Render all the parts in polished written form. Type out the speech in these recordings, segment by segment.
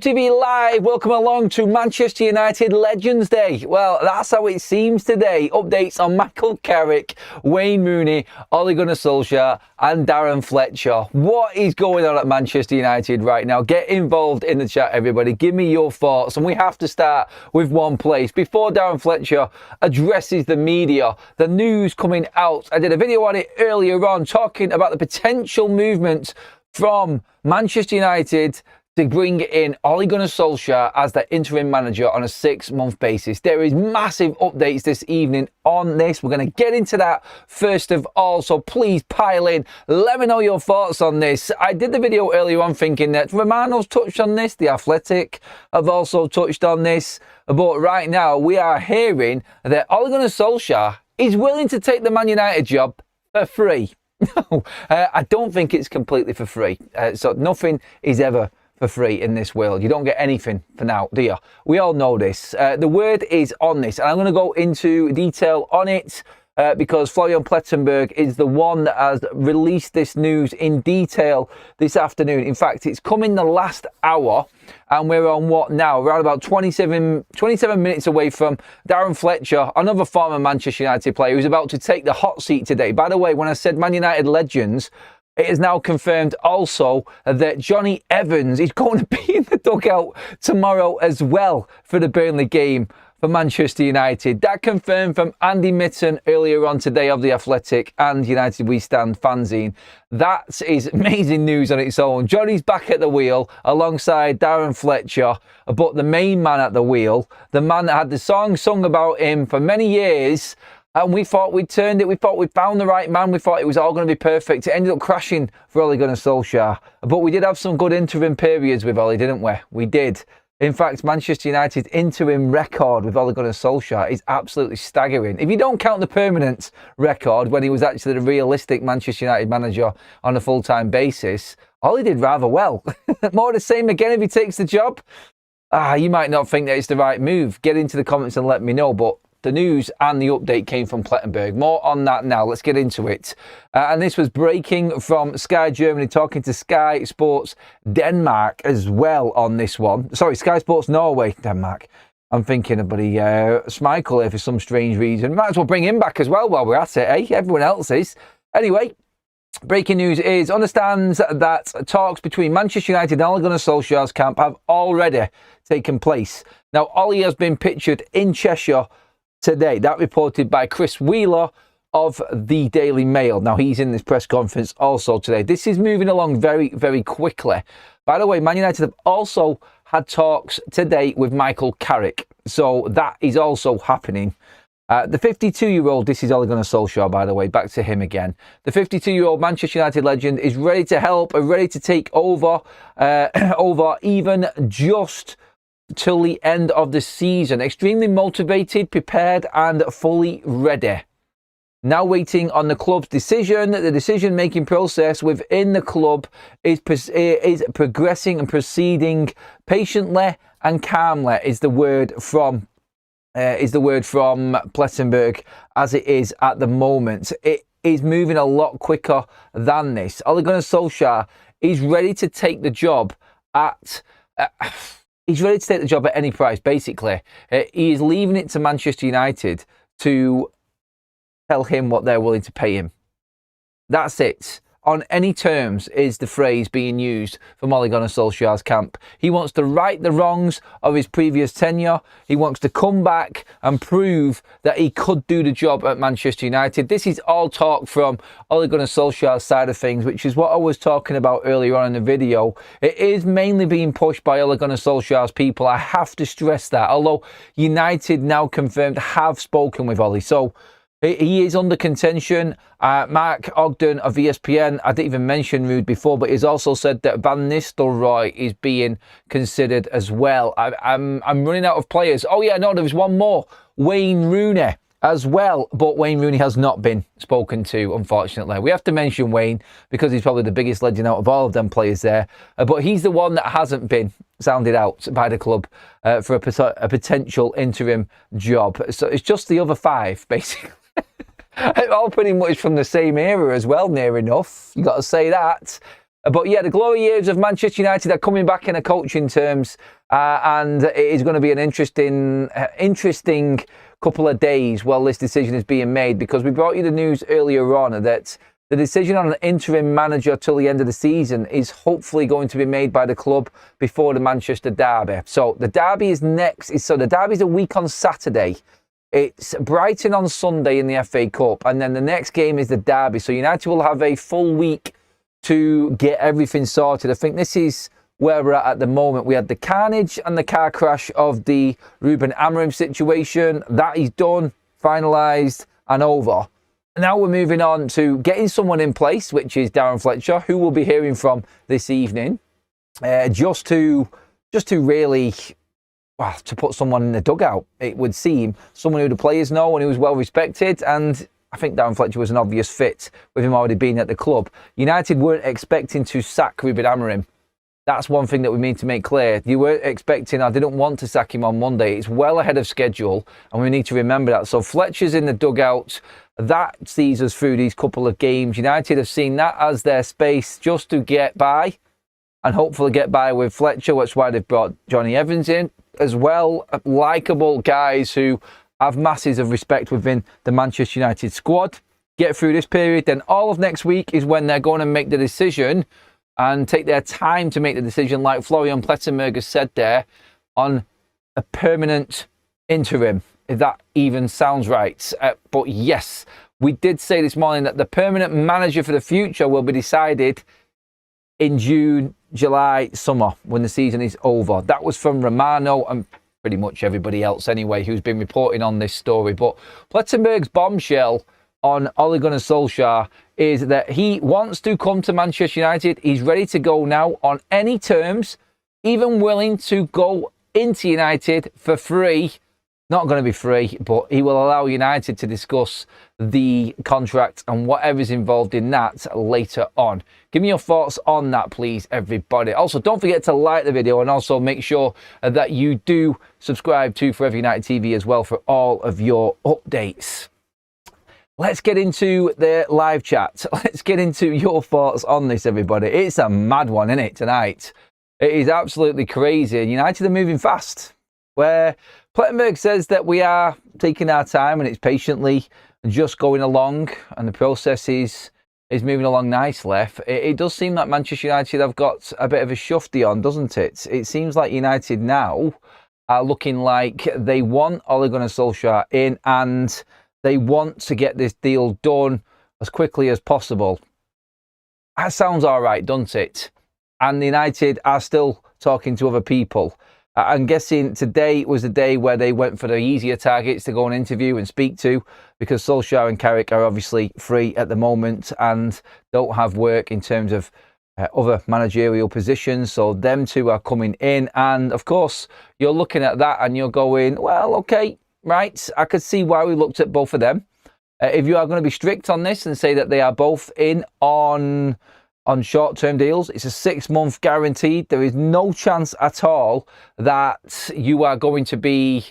TV Live, welcome along to Manchester United Legends Day. Well, that's how it seems today. Updates on Michael Carrick, Wayne Rooney, Ole Gunnar Solskjaer and Darren Fletcher. What is going on at Manchester United right now? Get involved in the chat, everybody. Give me your thoughts. And we have to start with one place. Before Darren Fletcher addresses the media, the news coming out. I did a video on it earlier on talking about the potential movement from Manchester United to bring in Ole Gunnar Solskjaer as the interim manager on a 6-month basis. There is massive updates this evening on this. We're going to get into that first of all, so please pile in. Let me know your thoughts on this. I did the video earlier on thinking that Romano's touched on this, The Athletic have also touched on this, but right now we are hearing that Ole Gunnar Solskjaer is willing to take the Man United job for free. No, I don't think it's completely for free. So nothing is ever for free in this world. You don't get anything for now, do you? We all know this. The word is on this, and I'm going to go into detail on it because Florian Plettenberg is the one that has released this news in detail this afternoon. In fact, it's come in the last hour, and we're on what now? Around about 27 minutes away from Darren Fletcher, another former Manchester United player who's about to take the hot seat today. By the way, when I said Man United legends, it is now confirmed also that Johnny Evans is going to be in the dugout tomorrow as well for the Burnley game for Manchester United. That confirmed from Andy Mitten earlier on today of The Athletic and United We Stand fanzine. That is amazing news on its own. Johnny's back at the wheel alongside Darren Fletcher, but the main man at the wheel, the man that had the song sung about him for many years, and we thought we'd turned it. We thought we'd found the right man. We thought it was all going to be perfect. It ended up crashing for Ole Gunnar Solskjaer. But we did have some good interim periods with Ole, didn't we? We did. In fact, Manchester United's interim record with Ole Gunnar Solskjaer is absolutely staggering. If you don't count the permanent record, when he was actually the realistic Manchester United manager on a full-time basis, Ole did rather well. More of the same again if he takes the job. You might not think that it's the right move. Get into the comments and let me know. But the news and the update came from Plettenberg. More on that now. Let's get into it. And this was breaking from Sky Germany, talking to Sky Sports Denmark as well on this one. Sorry, Sky Sports Norway, Denmark. I'm thinking of buddy Schmeichel here for some strange reason. Might as well bring him back as well while we're at it, eh? Everyone else is. Anyway, breaking news is, understands that talks between Manchester United and Ole Gunnar Solskjaer's camp have already taken place. Now, Ole has been pictured in Cheshire today. That reported by Chris Wheeler of the Daily Mail. Now, he's in this press conference also today. This is moving along very, very quickly. By the way, Man United have also had talks today with Michael Carrick. So that is also happening. The 52-year-old, this is Ole Gunnar Solskjaer, by the way, back to him again. The 52-year-old Manchester United legend is ready to help and ready to take over, even just till the end of the season. Extremely motivated, prepared and fully ready. Now waiting on the club's decision. The decision-making process within the club is progressing and proceeding patiently and calmly is the word from Plettenberg as it is at the moment. It is moving a lot quicker than this. Ole Gunnar Solskjaer is ready to take the job at he's ready to take the job at any price, basically. He is leaving it to Manchester United to tell him what they're willing to pay him. That's it. On any terms is the phrase being used from Ole Gunnar Solskjaer's camp. He wants to right the wrongs of his previous tenure. He wants to come back and prove that he could do the job at Manchester United. This is all talk from Ole Gunnar Solskjaer's side of things, which is what I was talking about earlier on in the video. It is mainly being pushed by Ole Gunnar Solskjaer's people. I have to stress that. Although United now confirmed have spoken with Ole. So he is under contention. Mark Ogden of ESPN, I didn't even mention Ruud before, but he's also said that Van Nistelrooy is being considered as well. I'm running out of players. Oh yeah, no, there was one more. Wayne Rooney as well, but Wayne Rooney has not been spoken to, unfortunately. We have to mention Wayne because he's probably the biggest legend out of all of them players there. But he's the one that hasn't been sounded out by the club for a potential interim job. So it's just the other five, basically. All pretty much from the same era as well, near enough. You got to say that. But yeah, the glory years of Manchester United are coming back in a coaching terms, and it is going to be an interesting couple of days while this decision is being made, because we brought you the news earlier on that the decision on an interim manager till the end of the season is hopefully going to be made by the club before the Manchester derby. So the derby is next. So the derby is a week on Saturday. It's Brighton on Sunday in the FA Cup, and then the next game is the derby. So United will have a full week to get everything sorted. I think this is where we're at the moment. We had the carnage and the car crash of the Ruben Amorims situation. That is done, finalised and over. Now we're moving on to getting someone in place, which is Darren Fletcher, who we'll be hearing from this evening, just to really, well, to put someone in the dugout, it would seem. Someone who the players know and who was well respected, and I think Darren Fletcher was an obvious fit with him already being at the club. United weren't expecting to sack Ruben Amorims. That's one thing that we need to make clear. You weren't expecting, I didn't want to sack him on Monday. It's well ahead of schedule, and we need to remember that. So Fletcher's in the dugout. That sees us through these couple of games. United have seen that as their space just to get by, and hopefully get by with Fletcher. That's why they've brought Johnny Evans in as well. Likeable guys who have masses of respect within the Manchester United squad. Get through this period, then all of next week is when they're going to make the decision and take their time to make the decision, like Florian Plettenberg has said there, on a permanent interim, if that even sounds right. But yes, we did say this morning that the permanent manager for the future will be decided in June, July, summer, when the season is over. That was from Romano and pretty much everybody else anyway who's been reporting on this story. But Plettenberg's bombshell on Ole Gunnar Solskjaer is that he wants to come to Manchester United. He's ready to go now on any terms, even willing to go into United for free. Not going to be free, but he will allow United to discuss the contract and whatever's involved in that later on. Give me your thoughts on that, please, everybody. Also, don't forget to like the video, and also make sure that you do subscribe to Forever United TV as well for all of your updates. Let's get into the live chat. Let's get into your thoughts on this, everybody. It's a mad one, isn't it, tonight? It is absolutely crazy. United are moving fast. Where Plettenberg says that we are taking our time and it's patiently just going along, and the process is moving along nicely. It does seem like Manchester United have got a bit of a shufty on, doesn't it? It seems like United now are looking like they want Ole Gunnar Solskjaer in, and they want to get this deal done as quickly as possible. That sounds all right, doesn't it? And United are still talking to other people. I'm guessing today was the day where they went for the easier targets to go and interview and speak to, because Solskjaer and Carrick are obviously free at the moment and don't have work in terms of other managerial positions. So them two are coming in. And of course, you're looking at that and you're going, well, okay, right, I could see why we looked at both of them. If you are going to be strict on this and say that they are both in on short-term deals, it's a 6-month guaranteed. There is no chance at all that you are going to be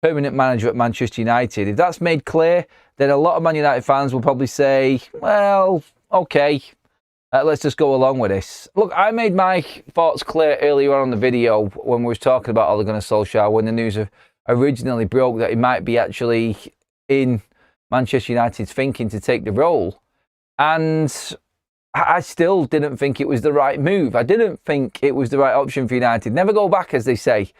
permanent manager at Manchester United. If that's made clear, then a lot of Man United fans will probably say, well, okay, let's just go along with this. Look, I made my thoughts clear earlier on in the video when we were talking about Ole Gunnar Solskjaer, when the news originally broke that he might be actually in Manchester United's thinking to take the role. And I still didn't think it was the right move. I didn't think it was the right option for United. Never go back, as they say.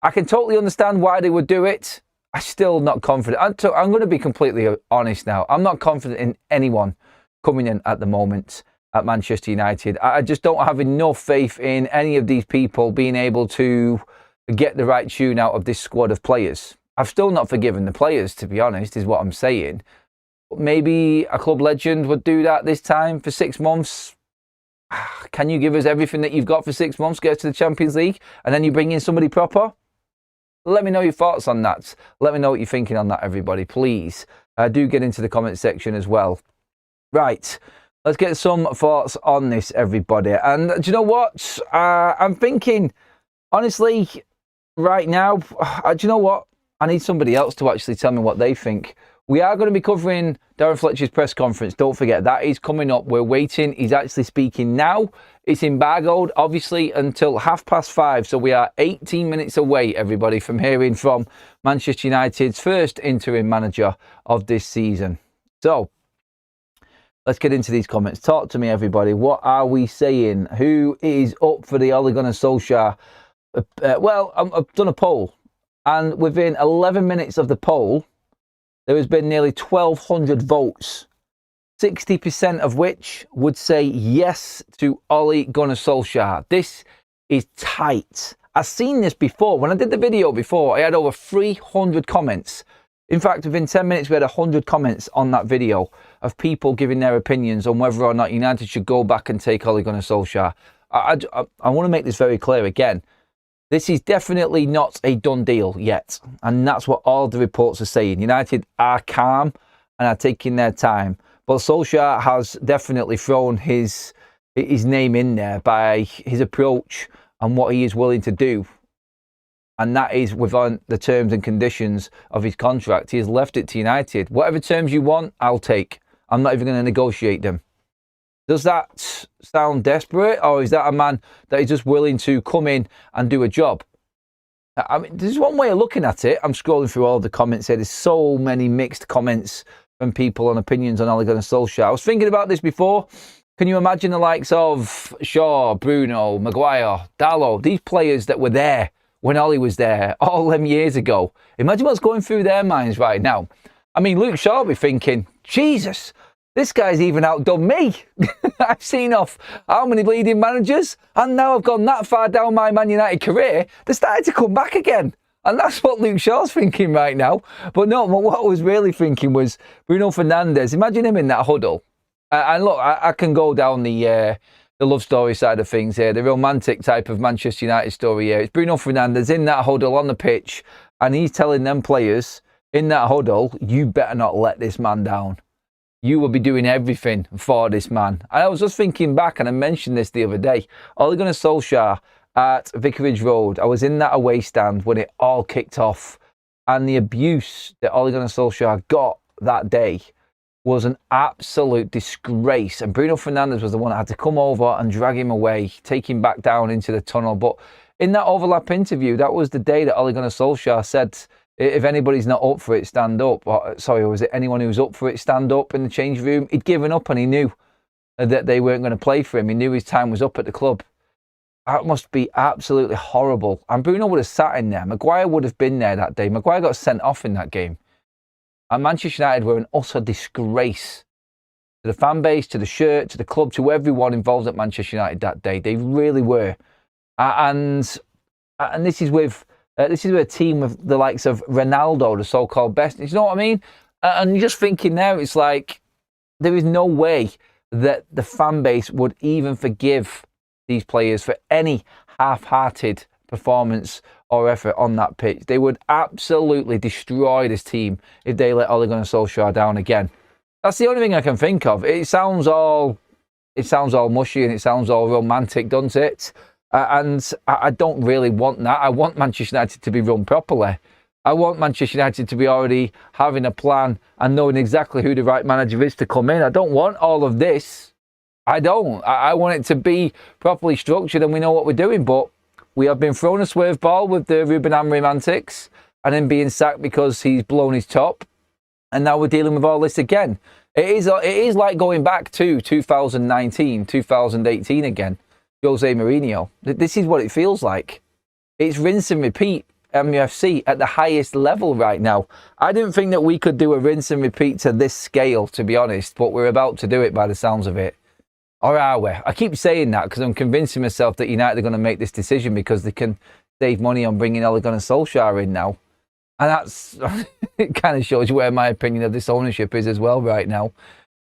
I can totally understand why they would do it. I'm still not confident. I'm going to be completely honest now. I'm not confident in anyone coming in at the moment at Manchester United. I just don't have enough faith in any of these people being able to get the right tune out of this squad of players. I've still not forgiven the players, to be honest, is what I'm saying. But maybe a club legend would do that this time for 6 months. Can you give us everything that you've got for 6 months, get us to the Champions League, and then you bring in somebody proper? Let me know your thoughts on that. Let me know what you're thinking on that, everybody, please. Do get into the comment section as well. Right, let's get some thoughts on this, everybody. And do you know what? I'm thinking, honestly, right now, do you know what? I need somebody else to actually tell me what they think We are going to be covering Darren Fletcher's press conference. Don't forget, that is coming up. We're waiting. He's actually speaking now. It's embargoed, obviously, until 5:30. So we are 18 minutes away, everybody, from hearing from Manchester United's first interim manager of this season. So let's get into these comments. Talk to me, everybody. What are we saying? Who is up for the Ole Gunnar Solskjaer? Well, I've done a poll. And within 11 minutes of the poll, there has been nearly 1,200 votes, 60% of which would say yes to Ole Gunnar Solskjaer. This is tight. I've seen this before. When I did the video before, I had over 300 comments. In fact, within 10 minutes, we had 100 comments on that video of people giving their opinions on whether or not United should go back and take Ole Gunnar Solskjaer. I want to make this very clear again. This is definitely not a done deal yet. And that's what all the reports are saying. United are calm and are taking their time. But Solskjaer has definitely thrown his name in there by his approach and what he is willing to do. And that is within the terms and conditions of his contract. He has left it to United. Whatever terms you want, I'll take. I'm not even going to negotiate them. Does that sound desperate, or is that a man that is just willing to come in and do a job? I mean, there's one way of looking at it. I'm scrolling through all the comments here. There's so many mixed comments from people on opinions on Ole Gunnar Solskjaer. I was thinking about this before. Can you imagine the likes of Shaw, Bruno, Maguire, Dalot, these players that were there when Ole was there all them years ago? Imagine what's going through their minds right now. I mean, Luke Shaw will be thinking, Jesus, this guy's even outdone me. I've seen off how many bleeding managers, and now I've gone that far down my Man United career, they're starting to come back again. And that's what Luke Shaw's thinking right now. But no, what I was really thinking was Bruno Fernandes. Imagine him in that huddle. And look, I can go down the love story side of things here, the romantic type of Manchester United story here. It's Bruno Fernandes in that huddle on the pitch, and he's telling them players in that huddle, you better not let this man down. You will be doing everything for this man. And I was just thinking back, and I mentioned this the other day, Ole Gunnar Solskjaer at Vicarage Road. I was in that away stand when it all kicked off. And the abuse that Ole Gunnar Solskjaer got that day was an absolute disgrace. And Bruno Fernandes was the one that had to come over and drag him away, take him back down into the tunnel. But in that overlap interview, that was the day that Ole Gunnar Solskjaer said, if anybody's not up for it, stand up. Or, sorry, was it anyone who's up for it, stand up in the change room? He'd given up and he knew that they weren't going to play for him. He knew his time was up at the club. That must be absolutely horrible. And Bruno would have sat in there. Maguire would have been there that day. Maguire got sent off in that game. And Manchester United were an utter disgrace to the fan base, to the shirt, to the club, to everyone involved at Manchester United that day. They really were. And this is with a team with the likes of Ronaldo, the so-called best. You know what I mean? And you're just thinking now, it's like there is no way that the fan base would even forgive these players for any half-hearted performance or effort on that pitch. They would absolutely destroy this team if they let Ole Gunnar Solskjaer down again. That's the only thing I can think of. It sounds all mushy and it sounds all romantic, doesn't it? And I don't really want that. I want Manchester United to be run properly. I want Manchester United to be already having a plan and knowing exactly who the right manager is to come in. I don't want all of this. I don't. I want it to be properly structured and we know what we're doing. But we have been thrown a swerve ball with the Ruben Amorims antics and then being sacked because he's blown his top. And now we're dealing with all this again. It is like going back to 2019, 2018 again. Jose Mourinho. This is what it feels like. It's rinse and repeat MUFC at the highest level right now. I didn't think that we could do a rinse and repeat to this scale, to be honest, but we're about to do it by the sounds of it. Or are we? I keep saying that because I'm convincing myself that United are going to make this decision because they can save money on bringing Ole Gunnar Solskjaer in now. And that's it kind of shows you where my opinion of this ownership is as well right now.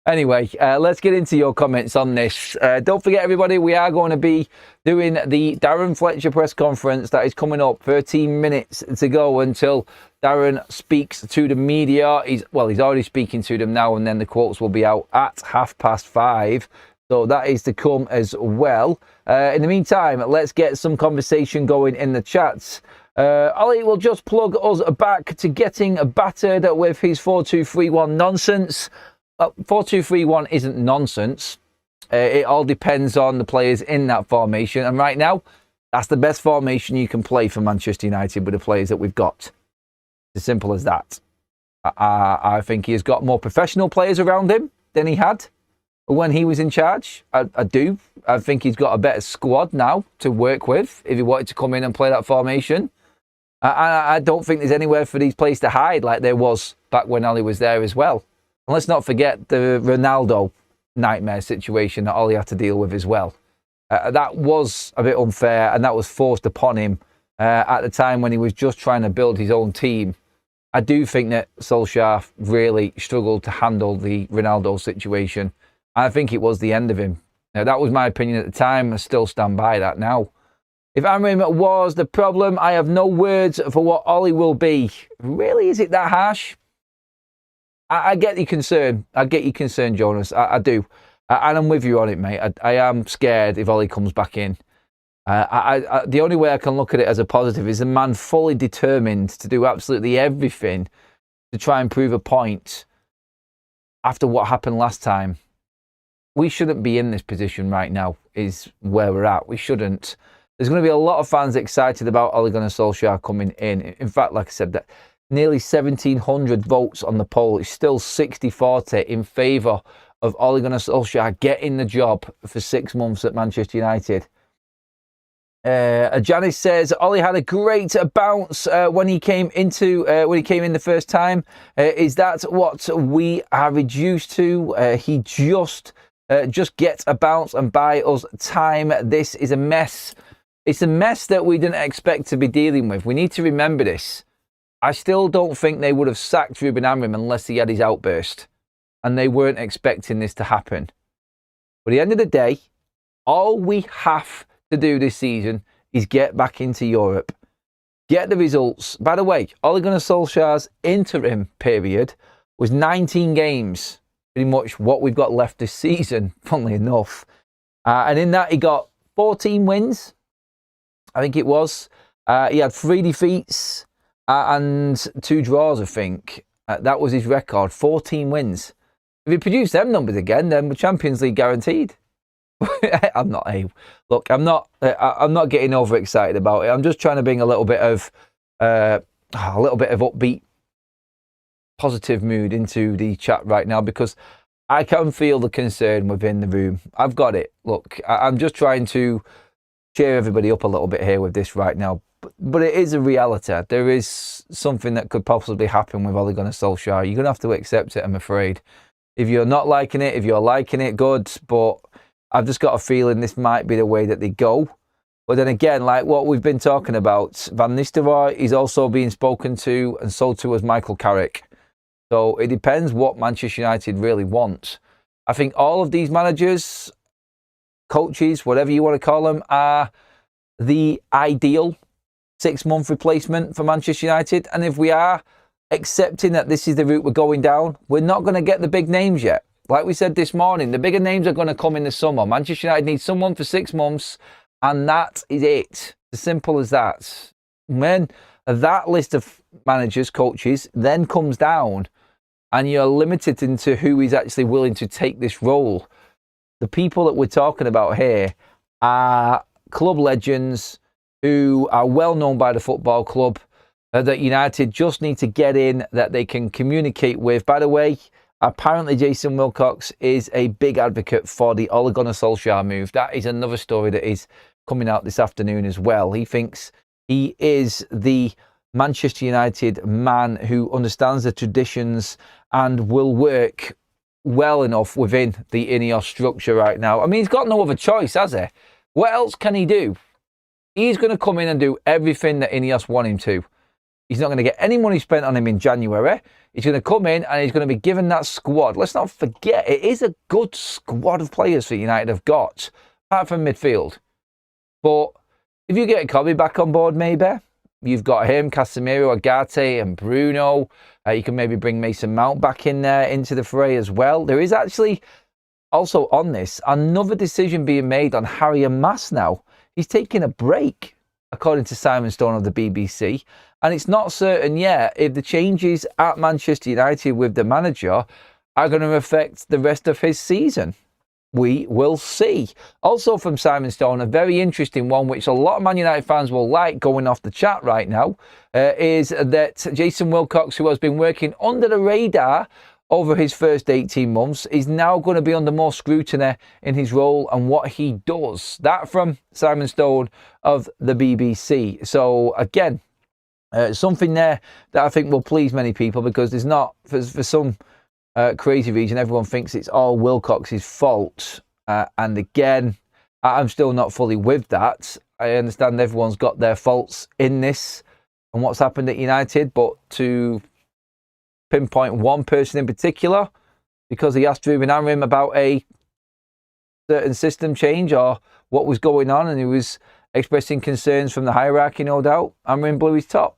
Anyway, let's get into your comments on this. Don't forget, everybody, we are going to be doing the Darren Fletcher press conference that is coming up. 13 minutes to go until Darren speaks to the media. He's already speaking to them now, and then the quotes will be out at 5:30. So that is to come as well. In the meantime, let's get some conversation going in the chats. Ollie will just plug us back to getting battered with his 4-2-3-1 nonsense. Well, 4-2-3-1 isn't nonsense. It all depends on the players in that formation. And right now, that's the best formation you can play for Manchester United with the players that we've got. As simple as that. I think he has got more professional players around him than he had when he was in charge. I do. I think he's got a better squad now to work with if he wanted to come in and play that formation. I don't think there's anywhere for these players to hide like there was back when Ollie was there as well. And let's not forget the Ronaldo nightmare situation that Ollie had to deal with as well. That was a bit unfair, and that was forced upon him at the time when he was just trying to build his own team. I do think that Solskjaer really struggled to handle the Ronaldo situation. I think it was the end of him. Now, that was my opinion at the time. I still stand by that now. If Amorims was the problem, I have no words for what Ollie will be. Really, is it that harsh? I get your concern. I get your concern, Jonas. I do. And I'm with you on it, mate. I am scared if Ollie comes back in. The only way I can look at it as a positive is a man fully determined to do absolutely everything to try and prove a point after what happened last time. We shouldn't be in this position right now, is where we're at. We shouldn't. There's going to be a lot of fans excited about Ole Gunnar Solskjaer coming in. In fact, like I said, that nearly 1,700 votes on the poll. It's still 60-40 in favour of Ole Gunnar Solskjaer getting the job for 6 months at Manchester United. Janice says Ollie had a great bounce when he came in the first time. Is that what we are reduced to? He just gets a bounce and buy us time. This is a mess. It's a mess that we didn't expect to be dealing with. We need to remember this. I still don't think they would have sacked Ruben Amorims unless he had his outburst. And they weren't expecting this to happen. But at the end of the day, all we have to do this season is get back into Europe. Get the results. By the way, Ole Gunnar Solskjaer's interim period was 19 games. Pretty much what we've got left this season, funnily enough. And in that, he got 14 wins. I think it was. He had 3 defeats and 2 draws, I think. That was his record, 14 wins. If he produced them numbers again, then the Champions League guaranteed. I'm not getting overexcited about it. I'm just trying to bring a little bit of upbeat, positive mood into the chat right now because I can feel the concern within the room. I've got it. Look, I'm just trying to cheer everybody up a little bit here with this right now. But it is a reality. There is something that could possibly happen with Ole Gunnar Solskjaer. You're going to have to accept it, I'm afraid. If you're not liking it, if you're liking it, good. But I've just got a feeling this might be the way that they go. But then again, like what we've been talking about, Van Nistelrooy is also being spoken to, and so too is Michael Carrick. So it depends what Manchester United really want. I think all of these managers, coaches, whatever you want to call them, are the ideal 6-month replacement for Manchester United. And if we are accepting that this is the route we're going down, we're not going to get the big names yet. Like we said this morning, the bigger names are going to come in the summer. Manchester United needs someone for 6 months, and that is it. As simple as that. When that list of managers, coaches, then comes down, and you're limited into who is actually willing to take this role, the people that we're talking about here are club legends who are well known by the football club, that United just need to get in, that they can communicate with. By the way, apparently Jason Wilcox is a big advocate for the Ole Gunnar Solskjaer move. That is another story that is coming out this afternoon as well. He thinks he is the Manchester United man who understands the traditions and will work well enough within the Ineos structure right now. I mean, he's got no other choice, has he? What else can he do? He's going to come in and do everything that Ineos want him to. He's not going to get any money spent on him in January. He's going to come in and he's going to be given that squad. Let's not forget, it is a good squad of players that United have got, apart from midfield. But if you get Kobbie back on board, maybe, you've got him, Casemiro, Agate and Bruno. You can maybe bring Mason Mount back in there into the fray as well. There is actually also on this another decision being made on Harry and Mass now. He's taking a break. according to Simon Stone of the BBC. And it's not certain yet if the changes at Manchester United with the manager are going to affect the rest of his season. We will see. Also from Simon Stone, a very interesting one, which a lot of Man United fans will like going off the chat right now, is that Jason Wilcox, who has been working under the radar over his first 18 months, is now going to be under more scrutiny in his role and what he does. That from Simon Stone of the BBC. So again, something there that I think will please many people, because there's not, for some crazy reason, everyone thinks it's all Wilcox's fault. And again, I'm still not fully with that. I understand everyone's got their faults in this and what's happened at United, but to pinpoint one person in particular because he asked Ruben Amorims about a certain system change or what was going on, and he was expressing concerns from the hierarchy, no doubt, Amorims blew his top.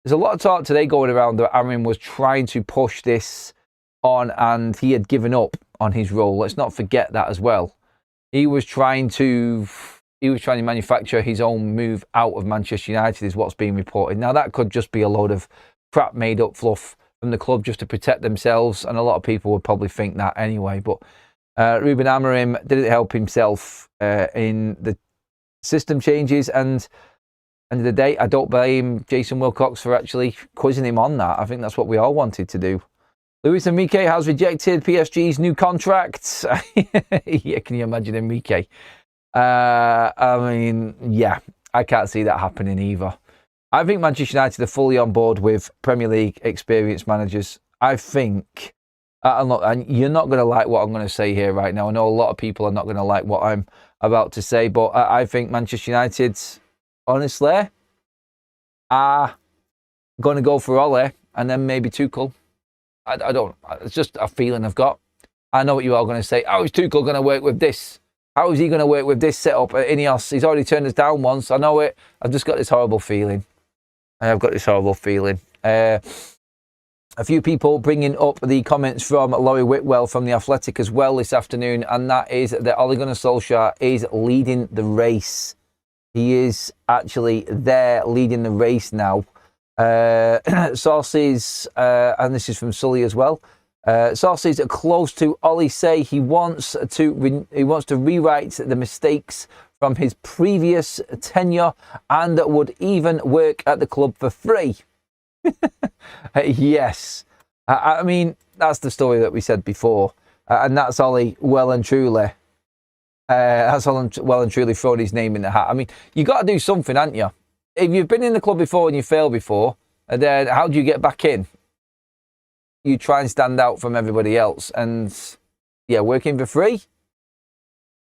There's a lot of talk today going around that Amorims was trying to push this on and he had given up on his role. Let's not forget that as well. He was trying to manufacture his own move out of Manchester United, is what's being reported. Now, that could just be a load of crap made up fluff from the club just to protect themselves, and a lot of people would probably think that anyway. But Ruben Amorims didn't help himself in the system changes, and end of the day, I don't blame Jason Wilcox for actually quizzing him on that. I think that's what we all wanted to do. Luis Enrique has rejected PSG's new contract. Yeah, can you imagine Enrique? I mean, yeah, I can't see that happening either. I think Manchester United are fully on board with Premier League experienced managers. I think, and you're not going to like what I'm going to say here right now. I know a lot of people are not going to like what I'm about to say, but I think Manchester United, honestly, are going to go for Ole and then maybe Tuchel. I don't, it's just a feeling I've got. I know what you are going to say. How is Tuchel going to work with this? How is he going to work with this setup at Ineos? He's already turned us down once. I know it. I've just got this horrible feeling. A few people bringing up the comments from Laurie Whitwell from The Athletic as well this afternoon, and that is that Ole Gunnar Solskjaer is leading the race. He is actually there leading the race now. Sources, and this is from Sully as well, sources close to Ole say he wants to rewrite the mistakes from his previous tenure and would even work at the club for free. Yes. I mean, that's the story that we said before. And that's Ole well and truly. That's Ole well and truly thrown his name in the hat. I mean, you got to do something, haven't you? If you've been in the club before and you failed before, then how do you get back in? You try and stand out from everybody else. And yeah, working for free,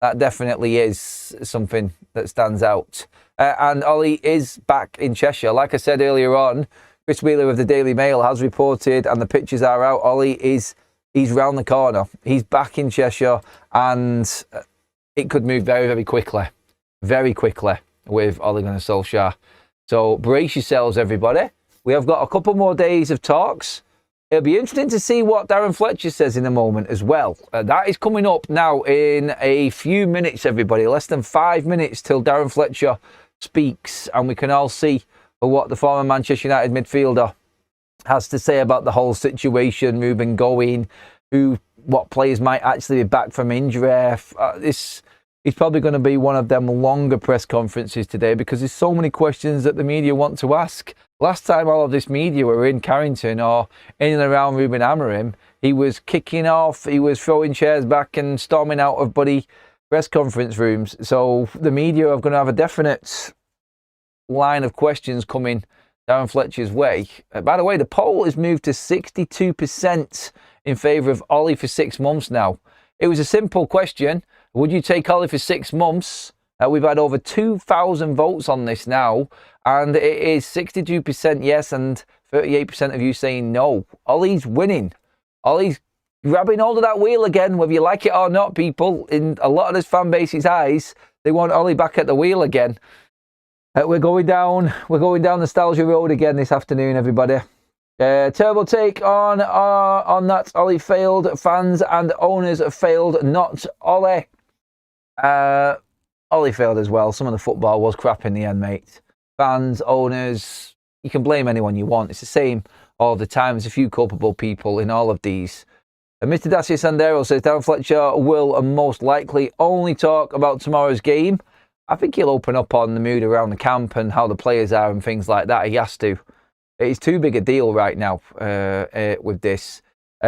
that definitely is something that stands out. And Ole is back in Cheshire. Like I said earlier on, Chris Wheeler of the Daily Mail has reported, and the pictures are out, he's round the corner. He's back in Cheshire, and it could move very, very quickly with Ole Gunnar Solskjaer. So brace yourselves, everybody. We have got a couple more days of talks. It'll be interesting to see what Darren Fletcher says in a moment as well. That is coming up now in a few minutes, everybody. Less than 5 minutes till Darren Fletcher speaks, and we can all see what the former Manchester United midfielder has to say about the whole situation, Ruben going, what players might actually be back from injury. This is probably going to be one of them longer press conferences today because there's so many questions that the media want to ask. Last time all of this media were in Carrington or in and around Ruben Amorims, he was kicking off, he was throwing chairs back and storming out of bloody press conference rooms. So the media are going to have a definite line of questions coming Darren Fletcher's way. By the way, the poll has moved to 62% in favour of Ole for 6 months now. It was a simple question. Would you take Ole for 6 months? We've had over 2,000 votes on this now, and it is 62% yes and 38% of you saying no. Ole's winning. Ole's grabbing hold of that wheel again, whether you like it or not, people. In a lot of this fan base's eyes, they want Ole back at the wheel again. We're going down nostalgia road again this afternoon, everybody. Terrible take on that. Ole failed. Fans and owners failed, not Ole. Ollie failed as well. Some of the football was crap in the end, mate. Fans, owners, you can blame anyone you want. It's the same all the time. There's a few culpable people in all of these. And Mr. Dacia Sandero says Darren Fletcher will most likely only talk about tomorrow's game. I think he'll open up on the mood around the camp and how the players are and things like that. He has to. It's too big a deal right now with this.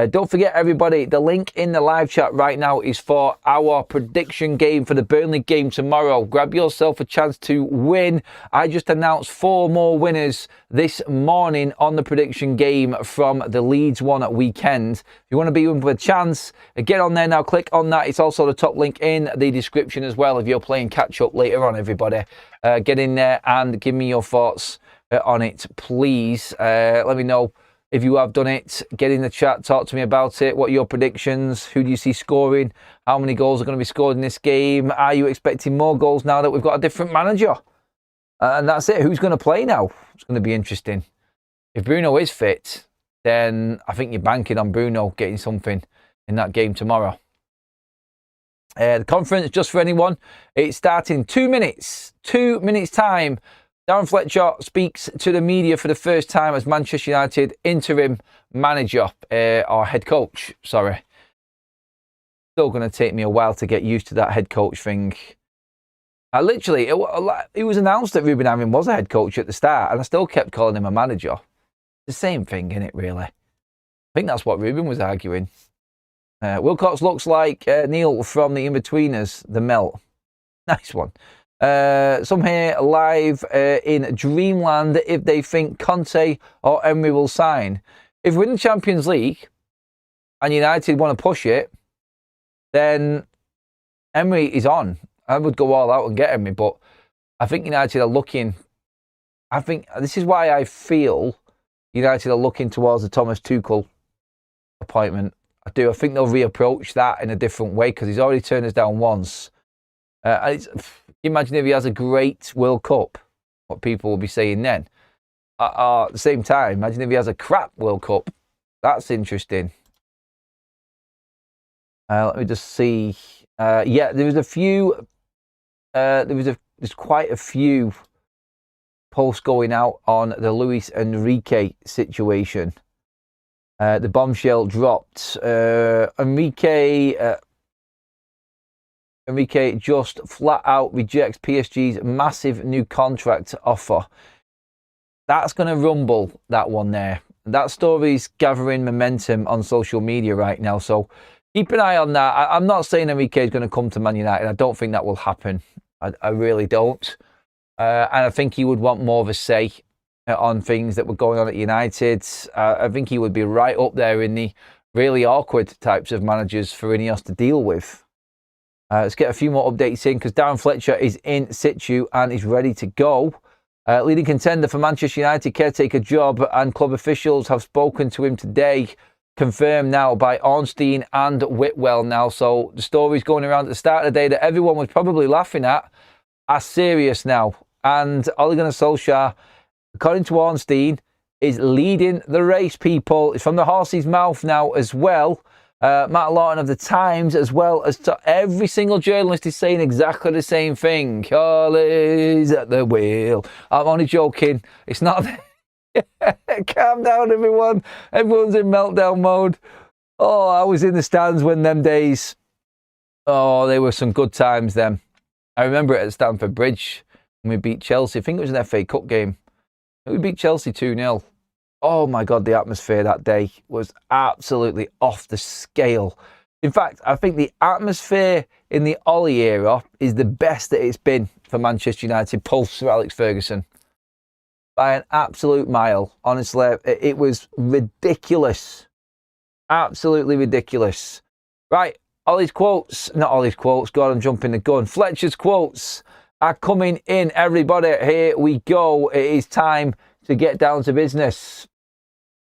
Don't forget, everybody, the link in the live chat right now is for our prediction game for the Burnley game tomorrow. Grab yourself a chance to win. I just announced 4 more winners this morning on the prediction game from the Leeds one at weekend. If you want to be in with a chance, get on there now. Click on that. It's also the top link in the description as well if you're playing catch-up later on, everybody. Get in there and give me your thoughts on it, please. Let me know if you have done it. Get in the chat, talk to me about it. What are your predictions? Who do you see scoring? How many goals are going to be scored in this game? Are you expecting more goals now that we've got a different manager? And that's it. Who's going to play now? It's going to be interesting. If Bruno is fit, then I think you're banking on Bruno getting something in that game tomorrow. The conference, just for anyone, it's starting 2 minutes. 2 minutes time. Darren Fletcher speaks to the media for the first time as Manchester United interim manager, or head coach, sorry. Still going to take me a while to get used to that head coach thing. Literally, it was announced that Ruben Amorims was a head coach at the start, and I still kept calling him a manager. The same thing, isn't it, really? I think that's what Ruben was arguing. Wilcox looks like Neil from the In-Betweeners, the Melt. Nice one. Some here live in Dreamland if they think Conte or Emery will sign. If we're in the Champions League and United want to push it, then Emery is on. I would go all out and get Emery, but I think United are looking. I think this is why I feel United are looking towards the Thomas Tuchel appointment. I do. I think they'll reapproach that in a different way because he's already turned us down once. Imagine if he has a great World Cup, what people will be saying then. At the same time, imagine if he has a crap World Cup. That's interesting. Let me just see. Yeah, there was a few. There's quite a few posts going out on the Luis Enrique situation. The bombshell dropped. Enrique just flat out rejects PSG's massive new contract offer. That's going to rumble, that one there. That story's gathering momentum on social media right now, so keep an eye on that. I'm not saying Enrique is going to come to Man United. I don't think that will happen. I really don't. And I think he would want more of a say on things that were going on at United. I think he would be right up there in the really awkward types of managers for Ineos to deal with. Let's get a few more updates in because Darren Fletcher is in situ and is ready to go. Leading contender for Manchester United caretaker job, and club officials have spoken to him today. Confirmed now by Ornstein and Whitwell now. So the stories going around at the start of the day that everyone was probably laughing at are serious now. And Ole Gunnar Solskjaer, according to Ornstein, is leading the race, people. It's from the horse's mouth now as well. Matt Lawton of the Times, as well as every single journalist, is saying exactly the same thing. Ole's at the wheel. I'm only joking. It's not. Calm down, everyone. Everyone's in meltdown mode. Oh, I was in the stands when them days. Oh, they were some good times then. I remember it at Stamford Bridge when we beat Chelsea. I think it was an FA Cup game. We beat Chelsea 2-0. Oh my God, the atmosphere that day was absolutely off the scale. In fact, I think the atmosphere in the Ole era is the best that it's been for Manchester United post Sir Alex Ferguson. By an absolute mile. Honestly, it was ridiculous. Absolutely ridiculous. Right, Ole's quotes. Not Ole's quotes. God, I'm jumping the gun. Fletcher's quotes are coming in, everybody. Here we go. It is time to get down to business.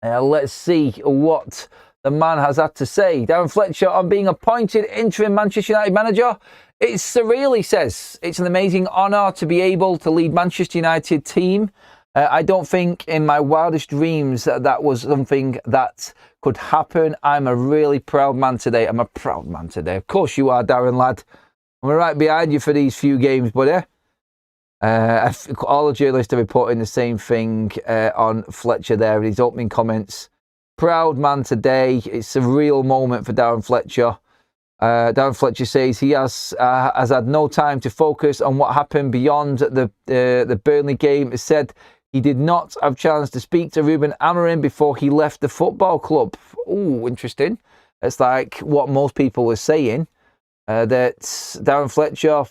Let's see what the man has had to say. Darren Fletcher on being appointed interim Manchester United manager. It's surreal, he says. It's an amazing honour to be able to lead Manchester United team. I don't think in my wildest dreams that was something that could happen. I'm a really proud man today. I'm a proud man today. Of course you are, Darren, lad. I'm right behind you for these few games, buddy. All the journalists are reporting the same thing on Fletcher there in his opening comments. Proud man today. It's a real moment for Darren Fletcher. Darren Fletcher says he has had no time to focus on what happened beyond the Burnley game. He said he did not have a chance to speak to Ruben Amorims before he left the football club. Ooh, interesting. It's like what most people were saying, that Darren Fletcher,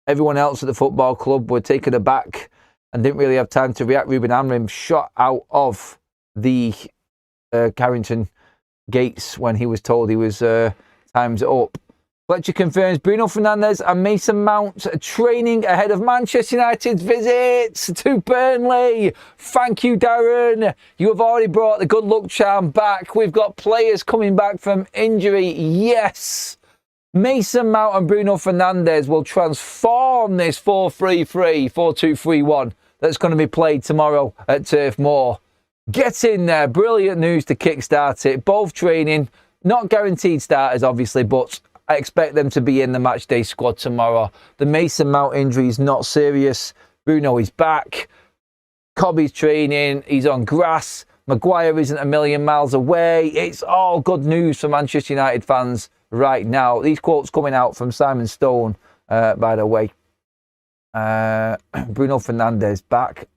everyone else at the football club were taken aback and didn't really have time to react. Ruben Amorims shot out of the Carrington gates when he was told he was time's up. Fletcher confirms Bruno Fernandes and Mason Mount training ahead of Manchester United's visit to Burnley. Thank you, Darren. You have already brought the good luck charm back. We've got players coming back from injury. Yes. Mason Mount and Bruno Fernandes will transform this 4-3-3, 4-2-3-1 that's going to be played tomorrow at Turf Moor. Get in there. Brilliant news to kickstart it. Both training. Not guaranteed starters, obviously, but I expect them to be in the matchday squad tomorrow. The Mason Mount injury is not serious. Bruno is back. Kobbie's training. He's on grass. Maguire isn't a million miles away. It's all good news for Manchester United fans right now. These quotes coming out from Simon Stone, by the way. Bruno Fernandes back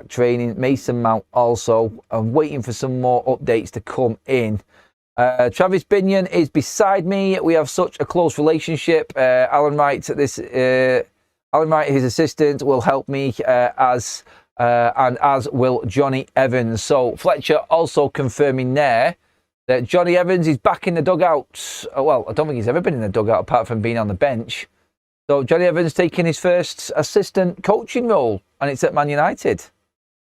training. Mason Mount also. I'm waiting for some more updates to come in. Travis Binion is beside me. We have such a close relationship. Alan Wright, his assistant, will help me and as will Johnny Evans. So Fletcher also confirming there that Johnny Evans is back in the dugout. Well, I don't think he's ever been in the dugout apart from being on the bench. So Johnny Evans taking his first assistant coaching role, and it's at Man United.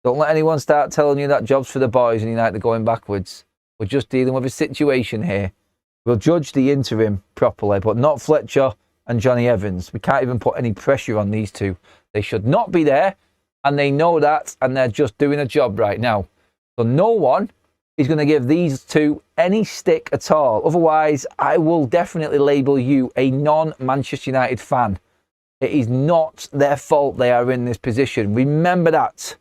Don't let anyone start telling you that job's for the boys and United are going backwards. We're just dealing with a situation here. We'll judge the interim properly, but not Fletcher and Johnny Evans. We can't even put any pressure on these two. They should not be there, and they know that, and they're just doing a job right now. So no one is going to give these two any stick at all. Otherwise, I will definitely label you a non-Manchester United fan. It is not their fault they are in this position. Remember that.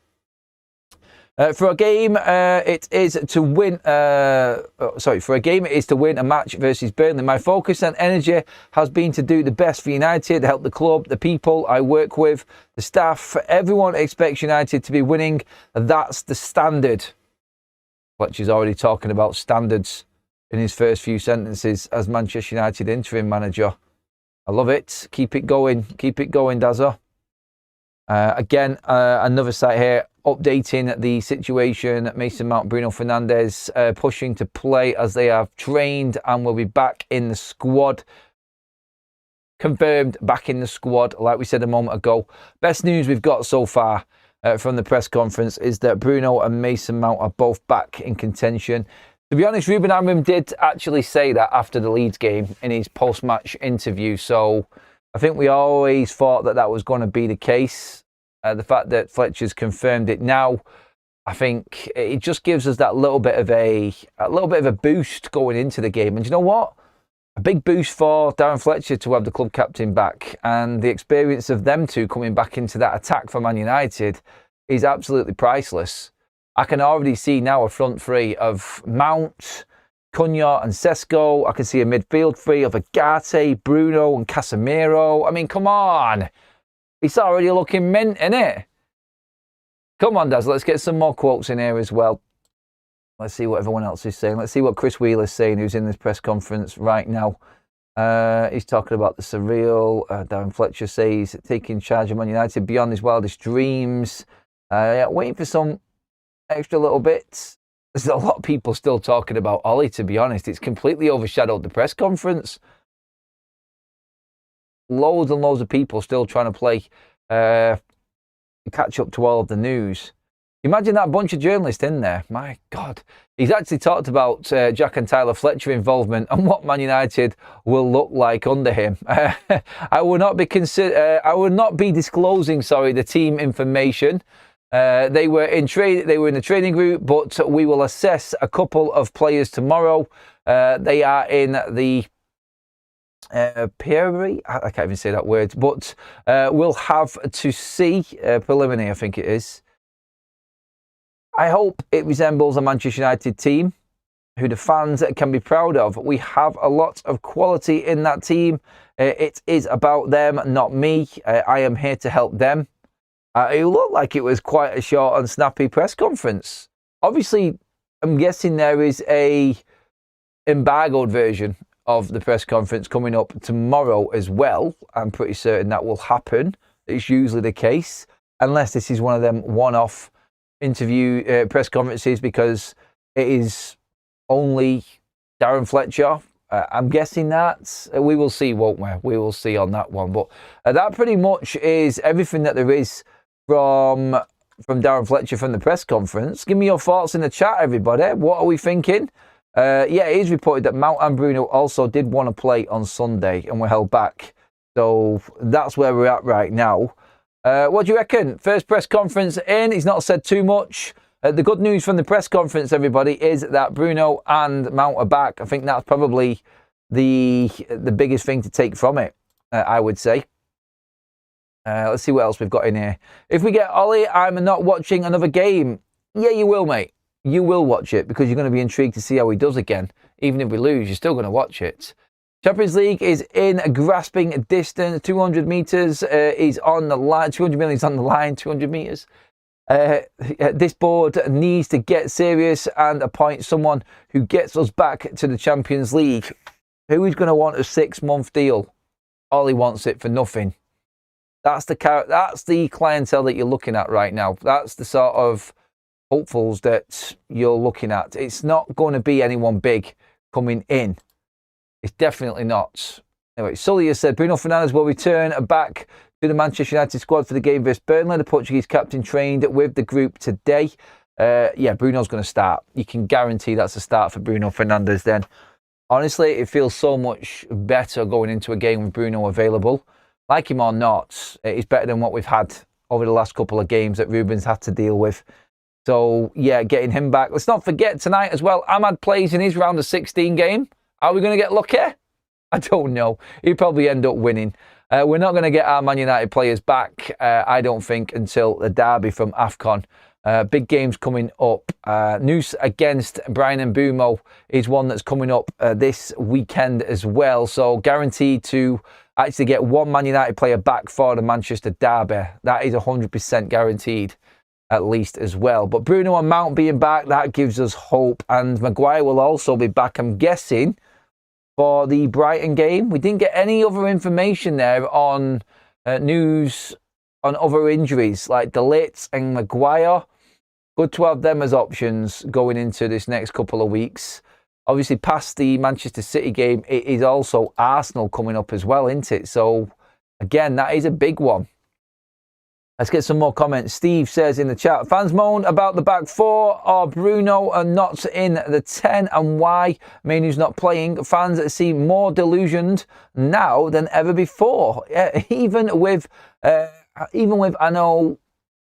For a game, it is to win. For a game, it is to win a match versus Burnley. My focus and energy has been to do the best for United, help the club, the people I work with, the staff. Everyone expects United to be winning. That's the standard. Fletcher's already talking about standards in his first few sentences as Manchester United interim manager. I love it. Keep it going. Keep it going, Dazza. Again, another site here updating the situation. Mason Mount, Bruno Fernandes pushing to play as they have trained and will be back in the squad. Confirmed back in the squad, like we said a moment ago. Best news we've got so far from the press conference is that Bruno and Mason Mount are both back in contention. To be honest, Ruben Amorims did actually say that after the Leeds game in his post-match interview. So I think we always thought that that was going to be the case. The fact that Fletcher's confirmed it now, I think it just gives us that little bit of a boost going into the game. And you know what? A big boost for Darren Fletcher to have the club captain back, and the experience of them two coming back into that attack for Man United is absolutely priceless. I can already see now a front three of Mount, Cunha and Sesko. I can see a midfield three of Agate, Bruno and Casemiro. I mean, come on. It's already looking mint, innit? Come on, Daz, let's get some more quotes in here as well. Let's see what everyone else is saying. Let's see what Chris Wheeler's saying, who's in this press conference right now. He's talking about the surreal. Darren Fletcher says taking charge of Man United beyond his wildest dreams. Waiting for some extra little bits. There's a lot of people still talking about Ollie, to be honest. It's completely overshadowed the press conference. Loads and loads of people still trying to play catch up to all of the news. Imagine that bunch of journalists in there. My God. He's actually talked about Jack and Tyler Fletcher involvement and what Man United will look like under him. I will not be disclosing, the team information. They were in the training group, but we will assess a couple of players tomorrow. They are in the Pierre, I can't even say that word, but we'll have to see. Preliminary, I think it is. I hope it resembles a Manchester United team who the fans can be proud of. We have a lot of quality in that team. It is about them, not me. I am here to help them. It looked like it was quite a short and snappy press conference. Obviously, I'm guessing there is a embargoed version of the press conference coming up tomorrow as well. I'm pretty certain that will happen. It's usually the case, unless this is one of them one-off interview press conferences, because it is only Darren Fletcher. I'm guessing that. We will see, won't we? We will see on that one. But that pretty much is everything that there is from Darren Fletcher from the press conference. Give me your thoughts in the chat, everybody. What are we thinking? Yeah, it is reported that Mount and Bruno also did want to play on Sunday and were held back. So that's where we're at right now. What do you reckon? First press conference in. He's not said too much. The good news from the press conference, everybody, is that Bruno and Mount are back. I think that's probably the biggest thing to take from it, I would say. Let's see what else we've got in here. If we get Ollie, I'm not watching another game. Yeah, you will, mate. You will watch it because you're going to be intrigued to see how he does again. Even if we lose, you're still going to watch it. Champions League is in grasping distance. 200 metres is on the line. 200 million is on the line. 200 metres. This board needs to get serious and appoint someone who gets us back to the Champions League. Who is going to want a 6-month deal? Ollie wants it for nothing. That's the clientele that you're looking at right now. That's the sort of hopefuls that you're looking at. It's not going to be anyone big coming in. It's definitely not. Anyway, Sully has said Bruno Fernandes will return back to the Manchester United squad for the game versus Burnley. The Portuguese captain trained with the group today. Yeah, Bruno's going to start. You can guarantee that's a start for Bruno Fernandes then. Honestly, it feels so much better going into a game with Bruno available. Like him or not, it's better than what we've had over the last couple of games that Ruben's had to deal with. So, yeah, getting him back. Let's not forget tonight as well, Ahmad plays in his round of 16 game. Are we going to get lucky? I don't know. He'll probably end up winning. We're not going to get our Man United players back, I don't think, until the derby from AFCON. Big games coming up. News against Brian Mbeumo is one that's coming up this weekend as well. So guaranteed to actually get one Man United player back for the Manchester derby. That is 100% guaranteed, at least as well. But Bruno and Mount being back, that gives us hope. And Maguire will also be back, I'm guessing, for the Brighton game. We didn't get any other information there on news on other injuries like De Ligt and Maguire. Good to have them as options going into this next couple of weeks. Obviously, past the Manchester City game, it is also Arsenal coming up as well, isn't it? So, again, that is a big one. Let's get some more comments. Steve says in the chat, fans moan about the back four or Bruno are not in the 10 and why Mainoo's not playing. Fans seem more delusioned now than ever before. Even with, I know,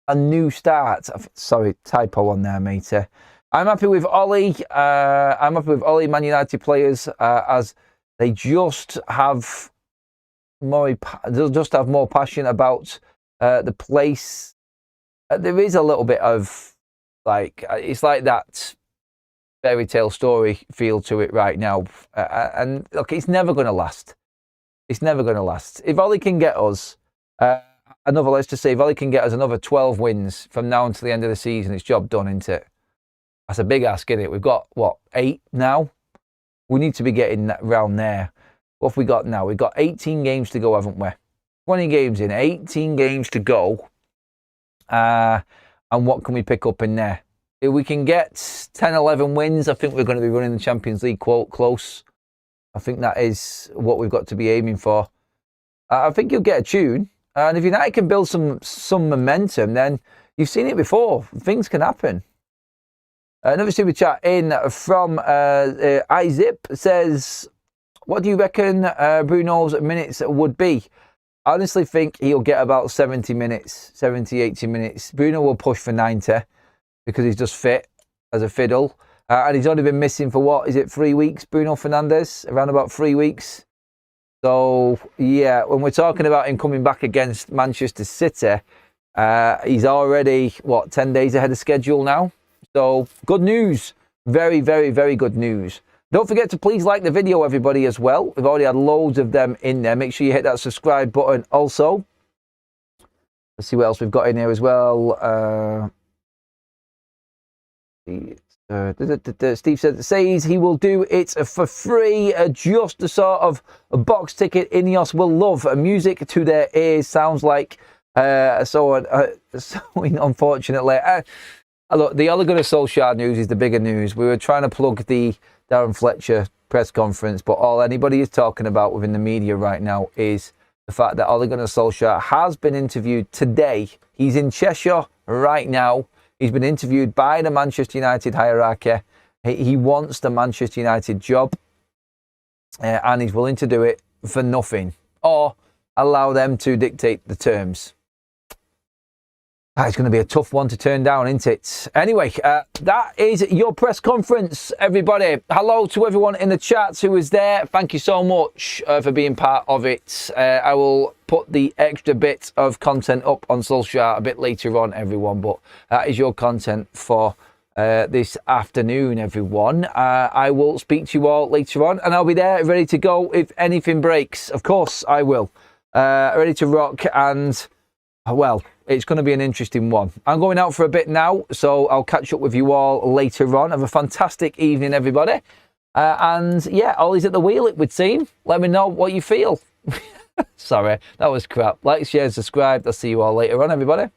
a new start. Sorry, typo on there, matey. I'm happy with Ollie. I'm happy with Ollie, Man United players, as they just have more passion about the place. There is a little bit of it's like that fairy tale story feel to it right now. And look, it's never going to last. It's never going to last. If Ollie can get us let's just say if Ollie can get us another 12 wins from now until the end of the season, it's job done, isn't it? That's a big ask, isn't it? We've got, 8 now? We need to be getting round there. What have we got now? We've got 18 games to go, haven't we? 20 games in, 18 games to go. And what can we pick up in there? If we can get 10, 11 wins, I think we're going to be running the Champions League close. I think that is what we've got to be aiming for. I think you'll get a tune. And if United can build some momentum, then you've seen it before. Things can happen. Another super chat in from iZip says, what do you reckon Bruno's minutes would be? I honestly think he'll get about 70 minutes, 70, 80 minutes. Bruno will push for 90 because he's just fit as a fiddle. And he's only been missing for 3 weeks, Bruno Fernandes? Around about 3 weeks. So, yeah, when we're talking about him coming back against Manchester City, he's already, what, 10 days ahead of schedule now? So, good news. Very, very, very good news. Don't forget to please like the video, everybody, as well. We've already had loads of them in there. Make sure you hit that subscribe button also. Let's see what else we've got in here as well. Steve says he will do it for free, just the sort of box ticket Ineos will love. Music to their ears, sounds like. So unfortunately, look, the Ole Gunnar Solskjaer news is the bigger news. We were trying to plug the Darren Fletcher press conference, but all anybody is talking about within the media right now is the fact that Ole Gunnar Solskjaer has been interviewed today. He's in Cheshire right now. He's been interviewed by the Manchester United hierarchy. He wants the Manchester United job, and he's willing to do it for nothing or allow them to dictate the terms. It's going to be a tough one to turn down, isn't it? Anyway, that is your press conference, everybody. Hello to everyone in the chat who was there. Thank you so much for being part of it. I will put the extra bit of content up on Solskjaer a bit later on, everyone. But that is your content for this afternoon, everyone. I will speak to you all later on, and I'll be there ready to go if anything breaks. Of course, I will. Ready to rock, and, well, it's going to be an interesting one. I'm going out for a bit now, so I'll catch up with you all later on. Have a fantastic evening, everybody. And, yeah, Ollie's at the wheel, it would seem. Let me know what you feel. Sorry, that was crap. Like, share, subscribe. I'll see you all later on, everybody.